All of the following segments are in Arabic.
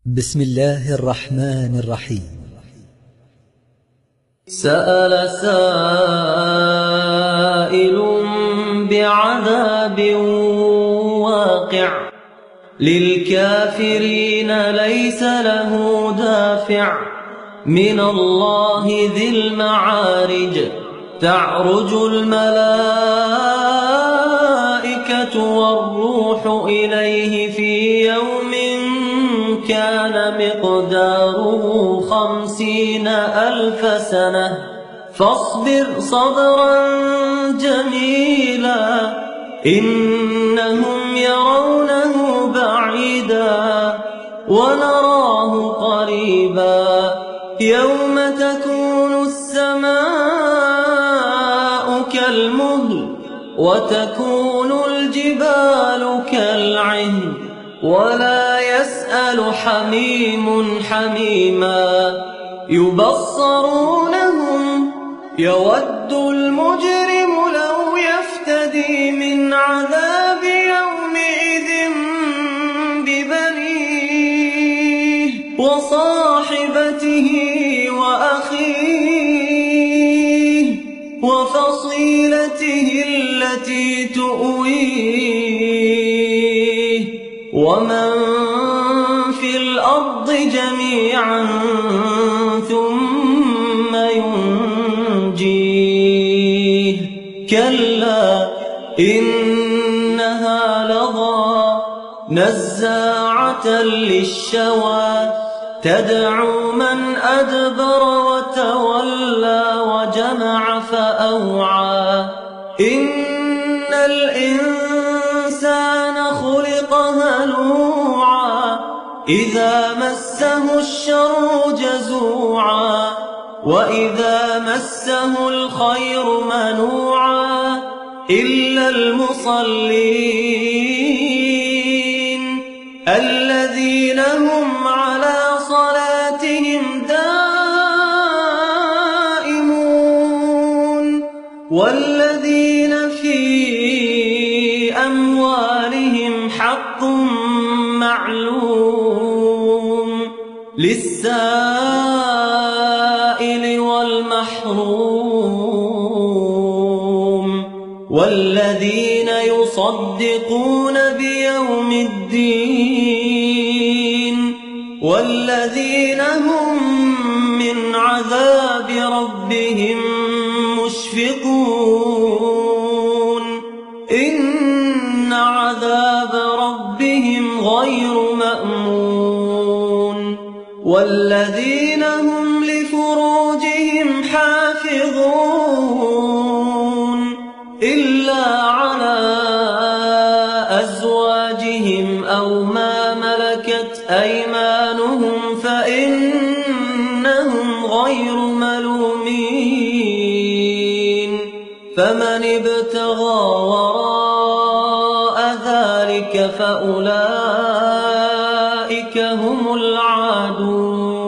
بسم الله الرحمن الرحيم. سأل سائل بعذاب واقع للكافرين ليس له دافع من الله ذي المعارج تعرج الملائكة والروح إليه في يوم كان مقداره 50,000 سنة فاصبر صبرا جميلا إنهم يرونه بعيدا ونراه قريبا يوم تكون السماء كالمهل وتكون الجبال كالعهن ولا يسأل حميم حميما يبصرونهم يود المجرم لو يفتدي من عذاب يومئذ ببنيه وصاحبته وأخيه وفصيلته التي تؤويه ومن في الأرض جميعا ثم ينجيه كلا إنها لظى نزاعة للشوى تدعو من أدبر وتولى وجمع فأوعى إن الإنسان خلق هلوعا إذا مسه الشر جزوعا وإذا مسه الخير منوعا إلا المصلين الذين هم على صلاتهم دائمون والذين في أموالهم حق معلوم للسائل والمحروم والذين يصدقون بيوم الدين والذين هم من عذاب ربهم مشفقون إن عذاب ربهم غير مأمون والذين هم لفروجهم حافظون إلا على أزواجهم أو ما ملكت أيمانهم فإنهم غير ملومين فمن ابتغى وراء ذلك فأولئك هم العادون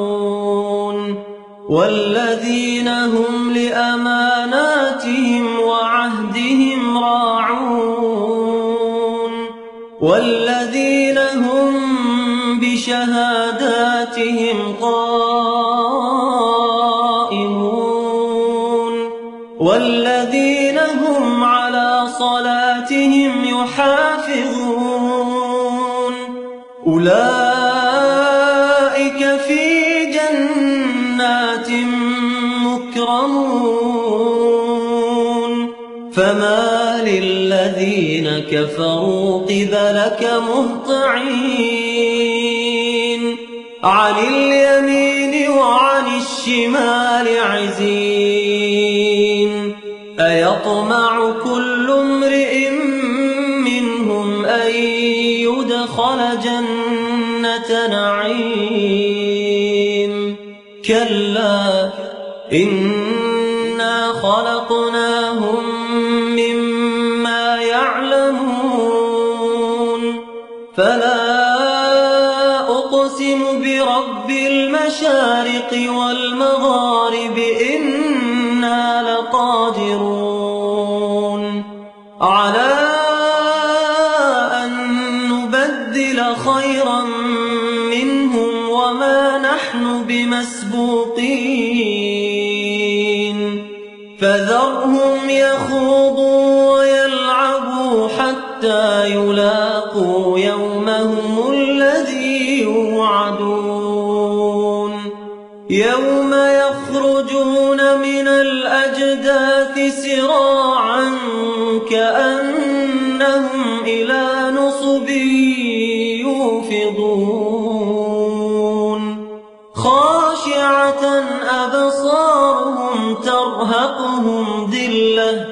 والذين هم لأماناتهم وعهدهم راعون والذين هم بشهاداتهم قائمون والذين هم على صلاتهم يحافظون أولئك في جنات مكرمون فما للذين كفروا قبلك مهطعين عن اليمين وعن الشمال عزين أيطمع كل امرئ منهم أن يدخل جنة نعيم كلا إنا خلقناهم مما يعلمون فلا أقسم برب المشارق والمغارب إنا لقادرون على أن نبدل خيرا منهم بمسبوقين فذرهم يخوضوا ويلعبوا حتى يلاقوا يومهم الذي يوعدون يوم يخرجون من الأجداث سراعا كأنهم إلى نصب يوفضون خاشعة أبصارهم ترهقهم ذلة